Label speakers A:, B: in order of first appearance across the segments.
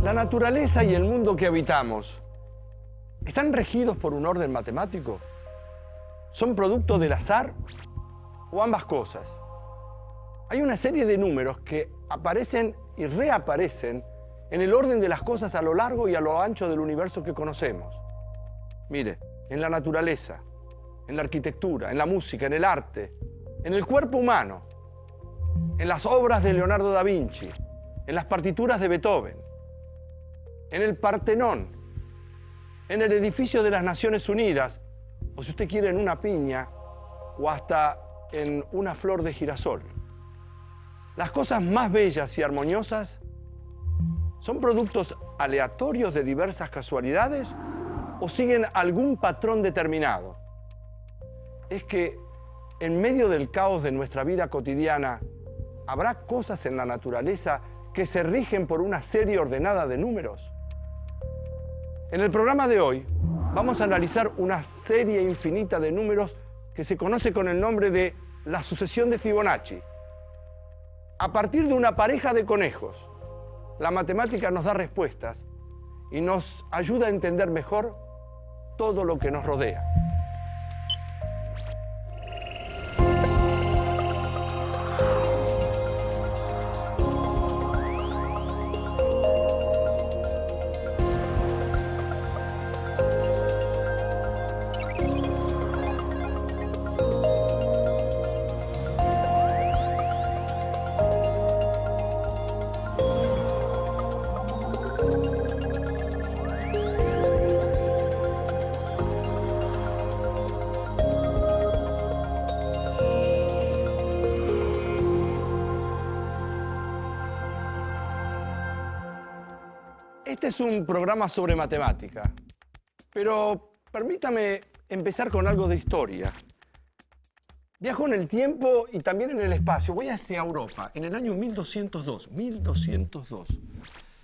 A: La naturaleza y el mundo que habitamos, ¿están regidos por un orden matemático? ¿Son producto del azar o ambas cosas? Hay una serie de números que aparecen y reaparecen en el orden de las cosas a lo largo y a lo ancho del universo que conocemos. Mire, en la naturaleza, en la arquitectura, en la música, en el arte, en el cuerpo humano, en las obras de Leonardo da Vinci, en las partituras de Beethoven, en el Partenón, en el edificio de las Naciones Unidas, o si usted quiere en una piña, o hasta en una flor de girasol. Las cosas más bellas y armoniosas son productos aleatorios de diversas casualidades o siguen algún patrón determinado. Es que en medio del caos de nuestra vida cotidiana, ¿habrá cosas en la naturaleza que se rigen por una serie ordenada de números? En el programa de hoy vamos a analizar una serie infinita de números que se conoce con el nombre de la sucesión de Fibonacci. A partir de una pareja de conejos, la matemática nos da respuestas y nos ayuda a entender mejor todo lo que nos rodea. Este es un programa sobre matemática, pero permítame empezar con algo de historia. Viajo en el tiempo y también en el espacio. Voy hacia Europa, en el año 1202. 1202.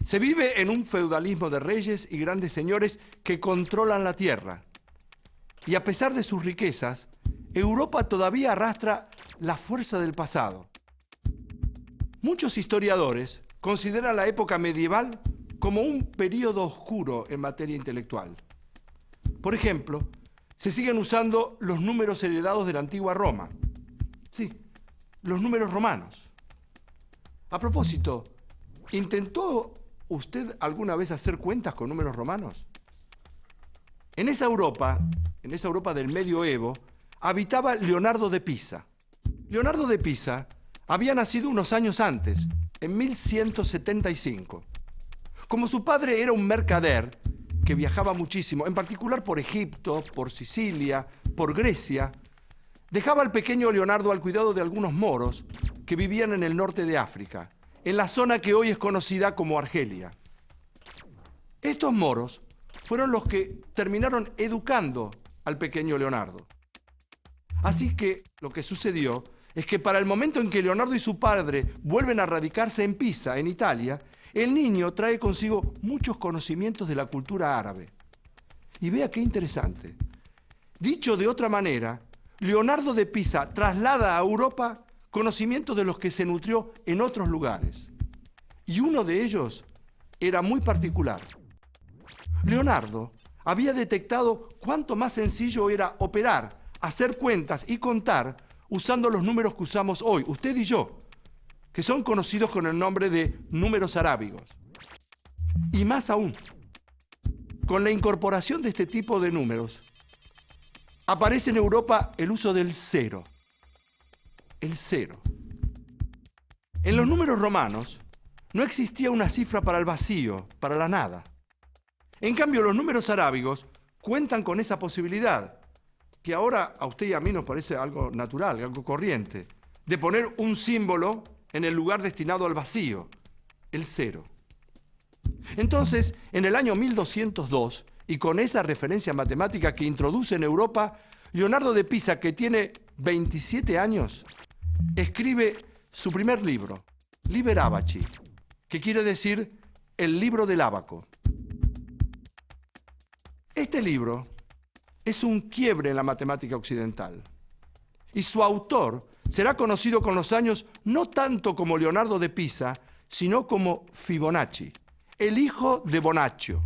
A: Se vive en un feudalismo de reyes y grandes señores que controlan la tierra. Y a pesar de sus riquezas, Europa todavía arrastra la fuerza del pasado. Muchos historiadores consideran la época medieval como un periodo oscuro en materia intelectual. Por ejemplo, se siguen usando los números heredados de la antigua Roma. Sí, los números romanos. A propósito, ¿intentó usted alguna vez hacer cuentas con números romanos? En esa Europa del medioevo, habitaba Leonardo de Pisa. Leonardo de Pisa había nacido unos años antes, en 1175. Como su padre era un mercader que viajaba muchísimo, en particular por Egipto, por Sicilia, por Grecia, dejaba al pequeño Leonardo al cuidado de algunos moros que vivían en el norte de África, en la zona que hoy es conocida como Argelia. Estos moros fueron los que terminaron educando al pequeño Leonardo. Así que lo que sucedió es que para el momento en que Leonardo y su padre vuelven a radicarse en Pisa, en Italia, el niño trae consigo muchos conocimientos de la cultura árabe. Y vea qué interesante. Dicho de otra manera, Leonardo de Pisa traslada a Europa conocimientos de los que se nutrió en otros lugares. Y uno de ellos era muy particular. Leonardo había detectado cuánto más sencillo era operar, hacer cuentas y contar usando los números que usamos hoy, usted y yo, que son conocidos con el nombre de números arábigos. Y más aún, con la incorporación de este tipo de números, aparece en Europa el uso del cero. El cero. En los números romanos no existía una cifra para el vacío, para la nada. En cambio, los números arábigos cuentan con esa posibilidad, que ahora a usted y a mí nos parece algo natural, algo corriente, de poner un símbolo en el lugar destinado al vacío, el cero. Entonces, en el año 1202, y con esa referencia matemática que introduce en Europa, Leonardo de Pisa, que tiene 27 años, escribe su primer libro, Liber Abaci, que quiere decir el libro del ábaco. Este libro es un quiebre en la matemática occidental. Y su autor será conocido con los años no tanto como Leonardo de Pisa, sino como Fibonacci, el hijo de Boccaccio.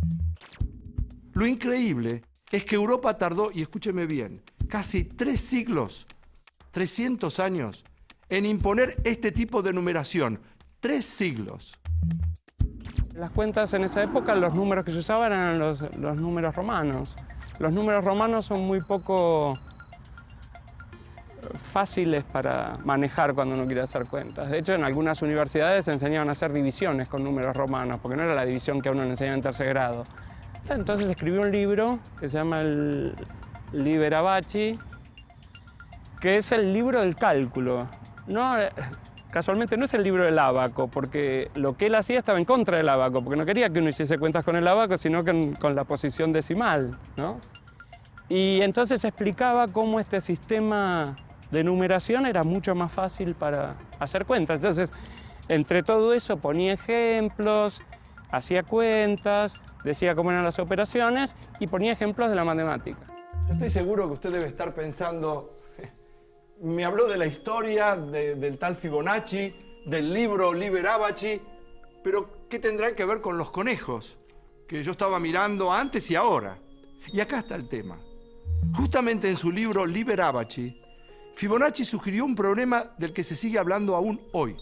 A: Lo increíble es que Europa tardó, y escúcheme bien, casi 3 siglos, 300 años, en imponer este tipo de numeración. 3 siglos.
B: Las cuentas en esa época, los números que se usaban eran los números romanos. Los números romanos son muy poco fáciles para manejar cuando uno quiere hacer cuentas. De hecho, en algunas universidades enseñaban a hacer divisiones con números romanos, porque no era la división que a uno le enseñaba en tercer grado. Entonces escribió un libro que se llama el Liber Abaci, que es el libro del cálculo. No, casualmente no es el libro del ábaco, porque lo que él hacía estaba en contra del ábaco, porque no quería que uno hiciese cuentas con el ábaco, sino que con la posición decimal, ¿no? Y entonces explicaba cómo este sistema de numeración era mucho más fácil para hacer cuentas. Entonces, entre todo eso ponía ejemplos, hacía cuentas, decía cómo eran las operaciones y ponía ejemplos de la matemática.
A: Yo estoy seguro que usted debe estar pensando, me habló de la historia del tal Fibonacci, del libro Liber Abaci, pero ¿qué tendrá que ver con los conejos? Que yo estaba mirando antes y ahora. Y acá está el tema. Justamente en su libro Liber Abaci, Fibonacci sugirió un problema del que se sigue hablando aún hoy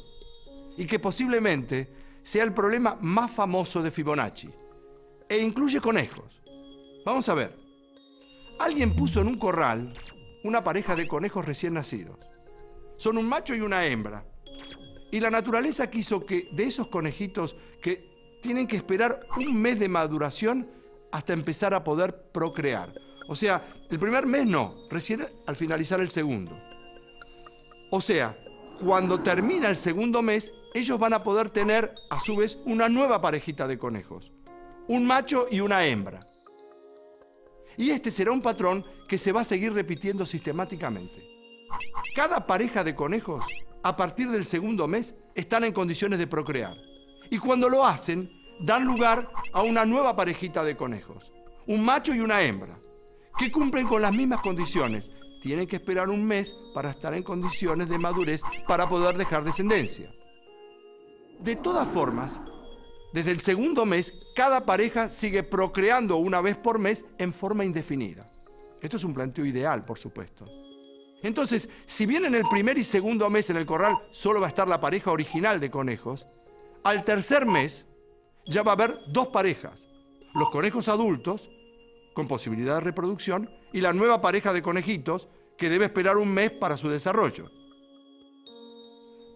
A: y que posiblemente sea el problema más famoso de Fibonacci e incluye conejos. Vamos a ver. Alguien puso en un corral una pareja de conejos recién nacidos. Son un macho y una hembra. Y la naturaleza quiso que de esos conejitos que tienen que esperar un mes de maduración hasta empezar a poder procrear. O sea, el primer mes no, recién al finalizar el segundo. O sea, cuando termina el segundo mes, ellos van a poder tener, a su vez, una nueva parejita de conejos. Un macho y una hembra. Y este será un patrón que se va a seguir repitiendo sistemáticamente. Cada pareja de conejos, a partir del segundo mes, están en condiciones de procrear. Y cuando lo hacen, dan lugar a una nueva parejita de conejos. Un macho y una hembra, que cumplen con las mismas condiciones. Tienen que esperar un mes para estar en condiciones de madurez para poder dejar descendencia. De todas formas, desde el segundo mes, cada pareja sigue procreando una vez por mes en forma indefinida. Esto es un planteo ideal, por supuesto. Entonces, si bien en el primer y segundo mes en el corral solo va a estar la pareja original de conejos, al tercer mes ya va a haber 2 parejas. Los conejos adultos, con posibilidad de reproducción, y la nueva pareja de conejitos, que debe esperar un mes para su desarrollo.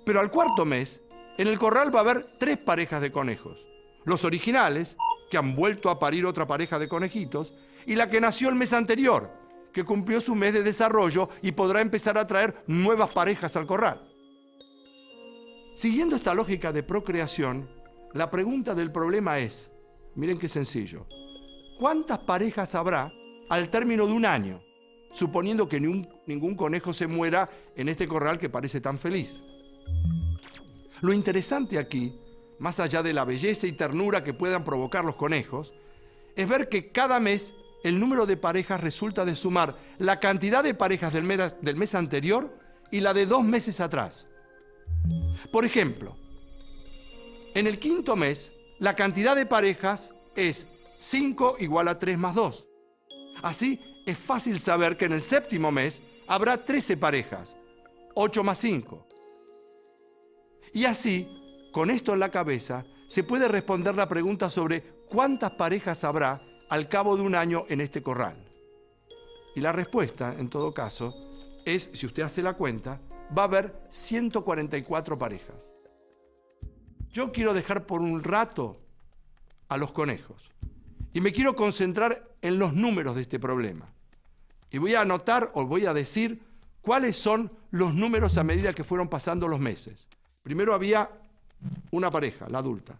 A: Pero al cuarto mes, en el corral va a haber 3 parejas de conejos. Los originales, que han vuelto a parir otra pareja de conejitos, y la que nació el mes anterior, que cumplió su mes de desarrollo y podrá empezar a traer nuevas parejas al corral. Siguiendo esta lógica de procreación, la pregunta del problema es, miren qué sencillo, ¿cuántas parejas habrá al término de un año, suponiendo que ningún conejo se muera en este corral que parece tan feliz? Lo interesante aquí, más allá de la belleza y ternura que puedan provocar los conejos, es ver que cada mes el número de parejas resulta de sumar la cantidad de parejas del mes anterior y la de 2 meses atrás. Por ejemplo, en el quinto mes, la cantidad de parejas es 5 igual a 3 más 2. Así, es fácil saber que en el séptimo mes habrá 13 parejas, 8 más 5. Y así, con esto en la cabeza, se puede responder la pregunta sobre cuántas parejas habrá al cabo de un año en este corral. Y la respuesta, en todo caso, es, si usted hace la cuenta, va a haber 144 parejas. Yo quiero dejar por un rato a los conejos y me quiero concentrar en los números de este problema. Y voy a anotar o voy a decir cuáles son los números a medida que fueron pasando los meses. Primero había una pareja, la adulta.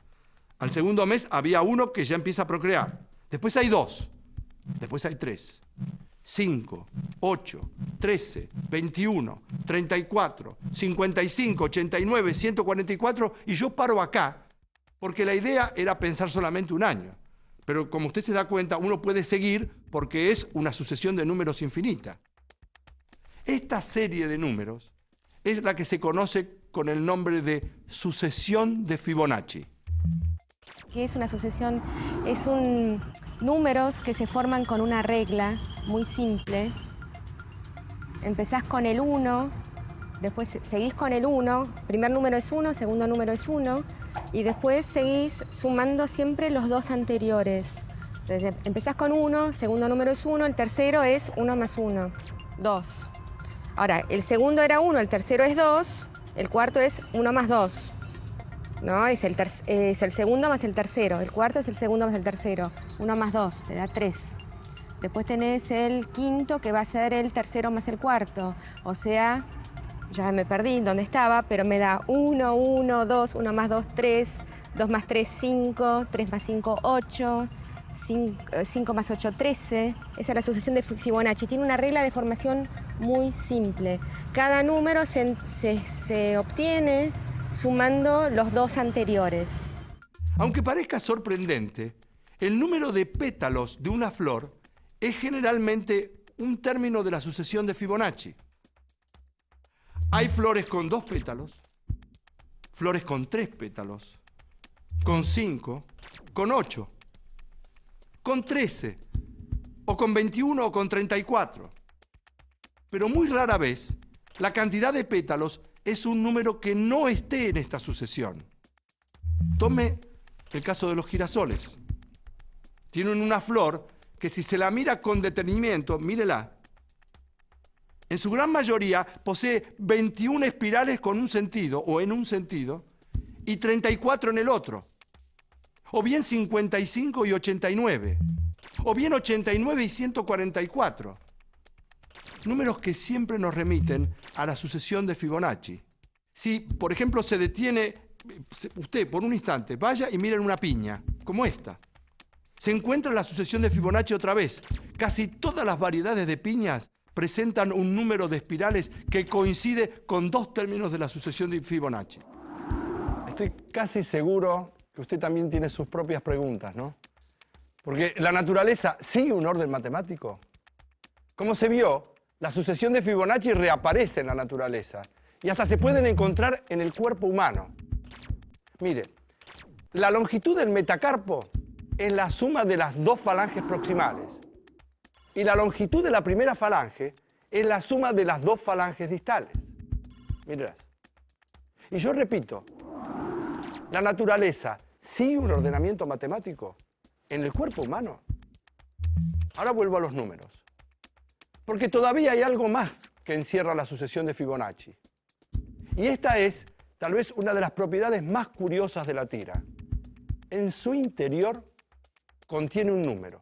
A: Al segundo mes había uno que ya empieza a procrear. Después hay 2. Después hay 3. 5, 8, 13, 21, 34, 55, 89, 144 y yo paro acá porque la idea era pensar solamente un año. Pero como usted se da cuenta, uno puede seguir porque es una sucesión de números infinita. Esta serie de números es la que se conoce con el nombre de sucesión de Fibonacci.
C: ¿Qué es una sucesión? Es números que se forman con una regla muy simple. Empezás con el 1, después seguís con el 1, primer número es 1, segundo número es 1, y después seguís sumando siempre los dos anteriores. Entonces, empezás con 1, segundo número es 1, el tercero es 1 más 1, 2. Ahora, el segundo era 1, el tercero es 2, el cuarto es 1 más 2. ¿No? Es el segundo más el tercero, el cuarto es el segundo más el tercero, 1 más 2, te da 3. Después tenés el quinto, que va a ser el tercero más el cuarto, o sea, ya me perdí dónde estaba, pero me da 1, 1, 2, 1 más 2, 3, 2 más 3, 5, 3 más 5, 8, 5 más 8, 13. Esa es la sucesión de Fibonacci. Tiene una regla de formación muy simple. Cada número se obtiene sumando los dos anteriores.
A: Aunque parezca sorprendente, el número de pétalos de una flor es generalmente un término de la sucesión de Fibonacci. Hay flores con 2 pétalos, flores con 3 pétalos, con 5, con 8, con 13, o con 21 o con 34. Pero muy rara vez la cantidad de pétalos es un número que no esté en esta sucesión. Tome el caso de los girasoles. Tienen una flor que si se la mira con detenimiento, mírela, en su gran mayoría posee 21 espirales con un sentido o en un sentido y 34 en el otro. O bien 55 y 89. O bien 89 y 144. Números que siempre nos remiten a la sucesión de Fibonacci. Si, por ejemplo, se detiene, usted por un instante, vaya y miren una piña, como esta. Se encuentra la sucesión de Fibonacci otra vez. Casi todas las variedades de piñas presentan un número de espirales que coincide con 2 términos de la sucesión de Fibonacci. Estoy casi seguro que usted también tiene sus propias preguntas, ¿no? Porque la naturaleza sigue un orden matemático. Como se vio, la sucesión de Fibonacci reaparece en la naturaleza y hasta se pueden encontrar en el cuerpo humano. Mire, la longitud del metacarpo es la suma de las 2 falanges proximales y la longitud de la primera falange es la suma de las 2 falanges distales. Mírelas. Y yo repito, la naturaleza sigue un ordenamiento matemático en el cuerpo humano. Ahora vuelvo a los números. Porque todavía hay algo más que encierra la sucesión de Fibonacci. Y esta es, tal vez, una de las propiedades más curiosas de la tira. En su interior contiene un número.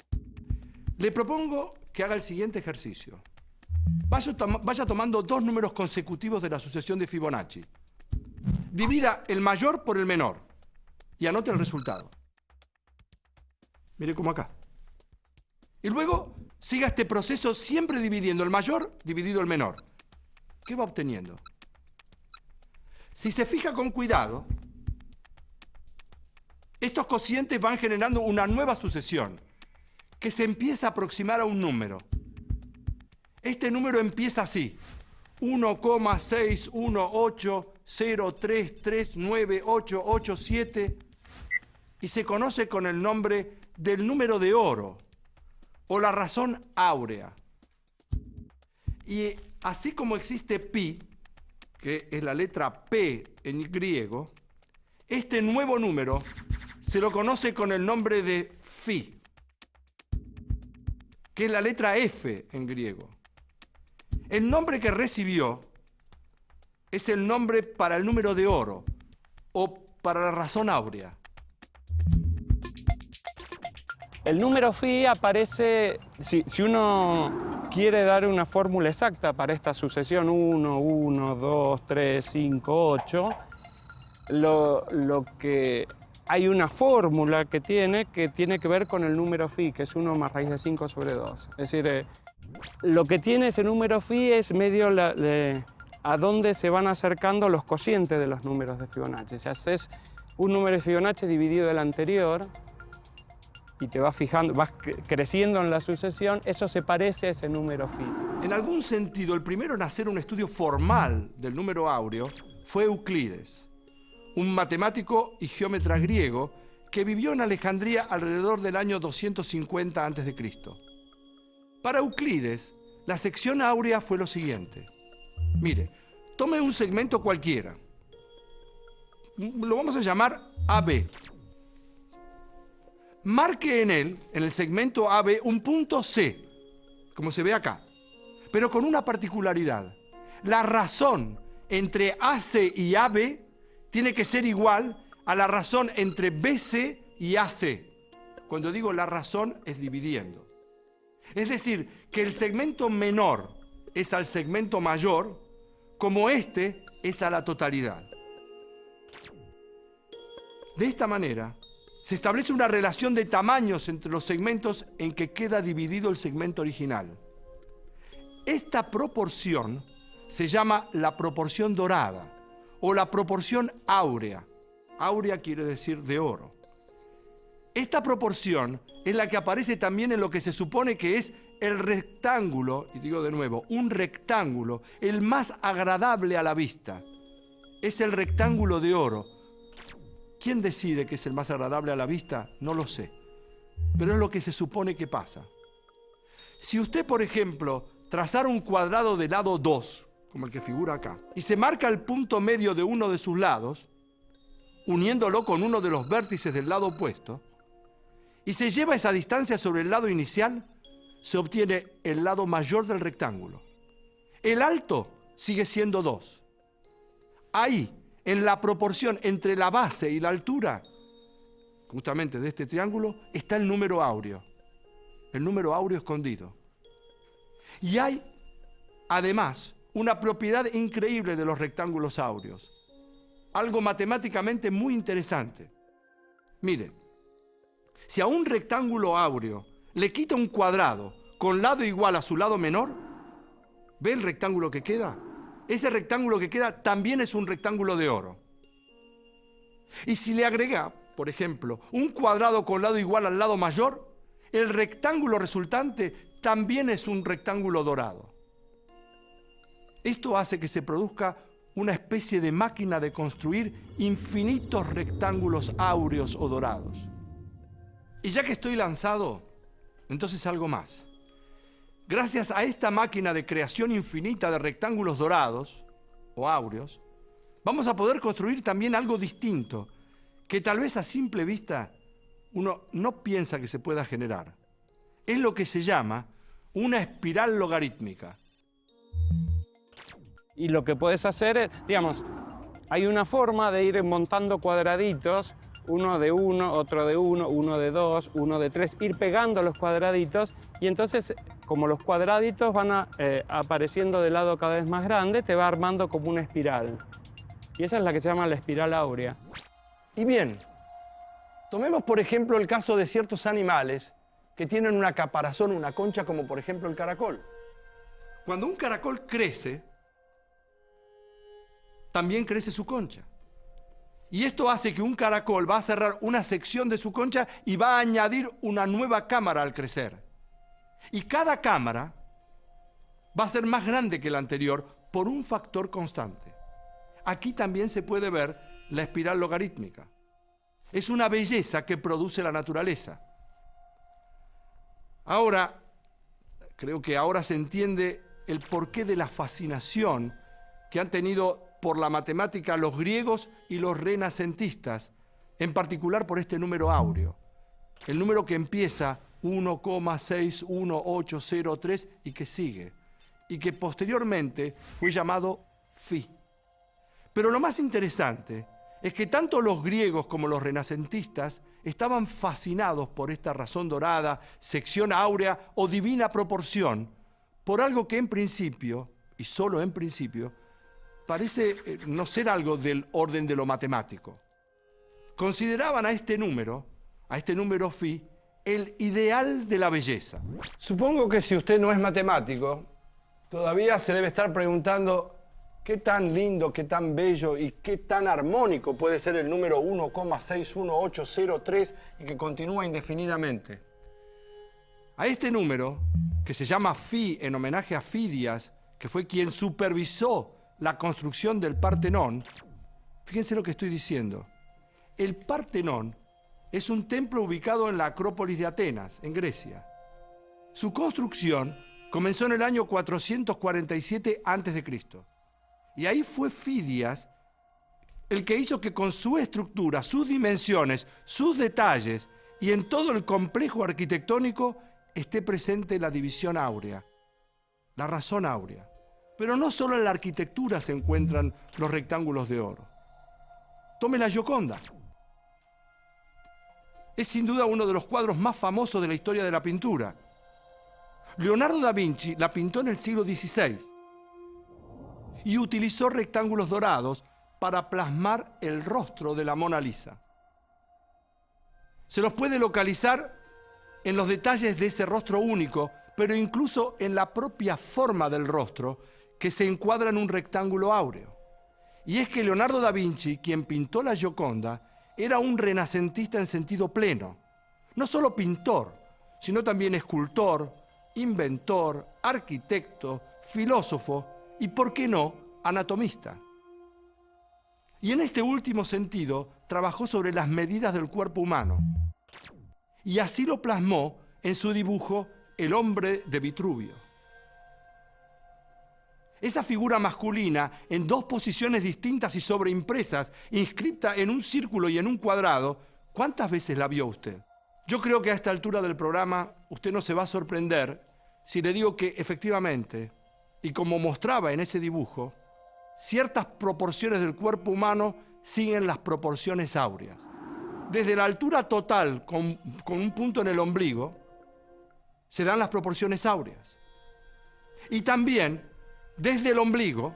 A: Le propongo que haga el siguiente ejercicio. Vaya tomando 2 números consecutivos de la sucesión de Fibonacci. Divida el mayor por el menor y anote el resultado. Mire como acá. Y luego siga este proceso siempre dividiendo el mayor dividido el menor. ¿Qué va obteniendo? Si se fija con cuidado, estos cocientes van generando una nueva sucesión que se empieza a aproximar a un número. Este número empieza así: 1,6180339887 y se conoce con el nombre del número de oro o la razón áurea. Y así como existe pi, que es la letra P en griego, este nuevo número se lo conoce con el nombre de phi, que es la letra F en griego. El nombre que recibió es el nombre para el número de oro o para la razón áurea.
B: El número phi aparece, si uno quiere dar una fórmula exacta para esta sucesión 1, 1, 2, 3, 5, 8, hay una fórmula que tiene que ver con el número phi, que es 1 más raíz de 5 sobre 2. Es decir, lo que tiene ese número phi es medio a dónde se van acercando los cocientes de los números de Fibonacci. Si haces un número de Fibonacci dividido del anterior, y te vas fijando, vas creciendo en la sucesión, eso se parece a ese número phi.
A: En algún sentido, el primero en hacer un estudio formal del número áureo fue Euclides, un matemático y geómetra griego que vivió en Alejandría alrededor del año 250 a.C. Para Euclides, la sección áurea fue lo siguiente. Mire, tome un segmento cualquiera. Lo vamos a llamar AB. Marque en él, en el segmento AB, un punto C, como se ve acá, pero con una particularidad. La razón entre AC y AB tiene que ser igual a la razón entre BC y AC. Cuando digo la razón, es dividiendo. Es decir, que el segmento menor es al segmento mayor, como este es a la totalidad. De esta manera, se establece una relación de tamaños entre los segmentos en que queda dividido el segmento original. Esta proporción se llama la proporción dorada o la proporción áurea. Áurea quiere decir de oro. Esta proporción es la que aparece también en lo que se supone que es el rectángulo, y digo de nuevo, un rectángulo, el más agradable a la vista. Es el rectángulo de oro. ¿Quién decide que es el más agradable a la vista? No lo sé, pero es lo que se supone que pasa. Si usted, por ejemplo, trazara un cuadrado de lado 2, como el que figura acá, y se marca el punto medio de uno de sus lados, uniéndolo con uno de los vértices del lado opuesto, y se lleva esa distancia sobre el lado inicial, se obtiene el lado mayor del rectángulo. El alto sigue siendo 2. Ahí, en la proporción entre la base y la altura, justamente de este triángulo, está el número áureo. El número áureo escondido. Y hay, además, una propiedad increíble de los rectángulos áureos. Algo matemáticamente muy interesante. Mire, si a un rectángulo áureo le quita un cuadrado con lado igual a su lado menor, ¿ve el rectángulo que queda? Ese rectángulo que queda también es un rectángulo de oro. Y si le agrega, por ejemplo, un cuadrado con lado igual al lado mayor, el rectángulo resultante también es un rectángulo dorado. Esto hace que se produzca una especie de máquina de construir infinitos rectángulos áureos o dorados. Y ya que estoy lanzado, entonces algo más. Gracias a esta máquina de creación infinita de rectángulos dorados o áureos, vamos a poder construir también algo distinto, que tal vez a simple vista uno no piensa que se pueda generar. Es lo que se llama una espiral logarítmica.
B: Y lo que puedes hacer es, digamos, hay una forma de ir montando cuadraditos, uno de uno, otro de uno, uno de dos, uno de tres, ir pegando los cuadraditos y entonces, como los cuadraditos van apareciendo de lado cada vez más grande, te va armando como una espiral. Y esa es la que se llama la espiral áurea.
A: Y bien, tomemos por ejemplo el caso de ciertos animales que tienen una caparazón, una concha, como por ejemplo el caracol. Cuando un caracol crece, también crece su concha. Y esto hace que un caracol va a cerrar una sección de su concha y va a añadir una nueva cámara al crecer. Y cada cámara va a ser más grande que la anterior por un factor constante. Aquí también se puede ver la espiral logarítmica. Es una belleza que produce la naturaleza. Ahora, creo que ahora se entiende el porqué de la fascinación que han tenido por la matemática los griegos y los renacentistas, en particular por este número áureo, el número que empieza 1,61803 y que sigue, y que posteriormente fue llamado Phi. Pero lo más interesante es que tanto los griegos como los renacentistas estaban fascinados por esta razón dorada, sección áurea o divina proporción, por algo que en principio, y solo en principio, parece no ser algo del orden de lo matemático. Consideraban a este número Phi, el ideal de la belleza. Supongo que si usted no es matemático, todavía se debe estar preguntando qué tan lindo, qué tan bello y qué tan armónico puede ser el número 1,61803 y que continúa indefinidamente. A este número, que se llama Phi en homenaje a Fidias, que fue quien supervisó la construcción del Partenón, fíjense lo que estoy diciendo. El Partenón es un templo ubicado en la Acrópolis de Atenas, en Grecia. Su construcción comenzó en el año 447 a.C. Y ahí fue Fidias el que hizo que con su estructura, sus dimensiones, sus detalles y en todo el complejo arquitectónico esté presente la división áurea, la razón áurea. Pero no solo en la arquitectura se encuentran los rectángulos de oro. Tome la Gioconda. Es sin duda uno de los cuadros más famosos de la historia de la pintura. Leonardo da Vinci la pintó en el siglo XVI y utilizó rectángulos dorados para plasmar el rostro de la Mona Lisa. Se los puede localizar en los detalles de ese rostro único, pero incluso en la propia forma del rostro que se encuadra en un rectángulo áureo. Y es que Leonardo da Vinci, quien pintó la Gioconda, era un renacentista en sentido pleno. No solo pintor, sino también escultor, inventor, arquitecto, filósofo y, ¿por qué no?, anatomista. Y en este último sentido, trabajó sobre las medidas del cuerpo humano. Y así lo plasmó en su dibujo El hombre de Vitruvio. Esa figura masculina, en dos posiciones distintas y sobreimpresas, inscrita en un círculo y en un cuadrado, ¿cuántas veces la vio usted? Yo creo que a esta altura del programa usted no se va a sorprender si le digo que efectivamente, y como mostraba en ese dibujo, ciertas proporciones del cuerpo humano siguen las proporciones áureas. Desde la altura total, con un punto en el ombligo, se dan las proporciones áureas. Y también desde el ombligo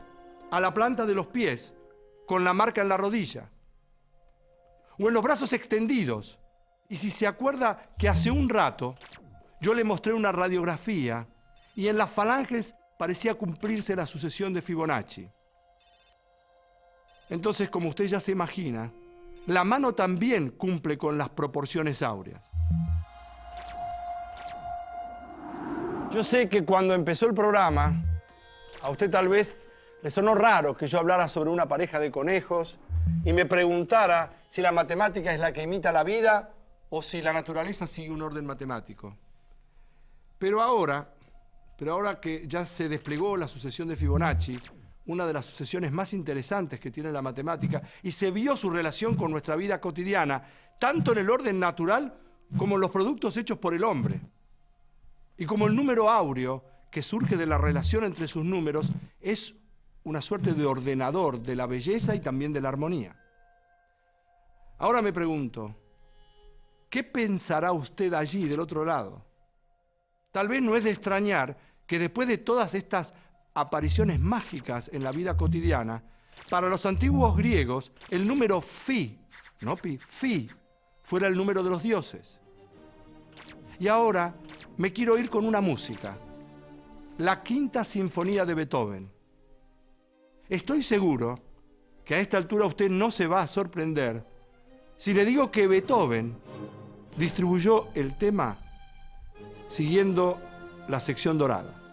A: a la planta de los pies, con la marca en la rodilla. O en los brazos extendidos. Y si se acuerda que hace un rato yo le mostré una radiografía y en las falanges parecía cumplirse la sucesión de Fibonacci. Entonces, como usted ya se imagina, la mano también cumple con las proporciones áureas. Yo sé que cuando empezó el programa, a usted tal vez le sonó raro que yo hablara sobre una pareja de conejos y me preguntara si la matemática es la que imita la vida o si la naturaleza sigue un orden matemático. Pero ahora que ya se desplegó la sucesión de Fibonacci, una de las sucesiones más interesantes que tiene la matemática, y se vio su relación con nuestra vida cotidiana, tanto en el orden natural como en los productos hechos por el hombre. Y como el número áureo, que surge de la relación entre sus números, es una suerte de ordenador de la belleza y también de la armonía. Ahora me pregunto, ¿qué pensará usted allí del otro lado? Tal vez no es de extrañar que después de todas estas apariciones mágicas en la vida cotidiana, para los antiguos griegos el número phi, no pi, phi, fuera el número de los dioses. Y ahora me quiero ir con una música, la Quinta Sinfonía de Beethoven. Estoy seguro que a esta altura usted no se va a sorprender si le digo que Beethoven distribuyó el tema siguiendo la sección dorada.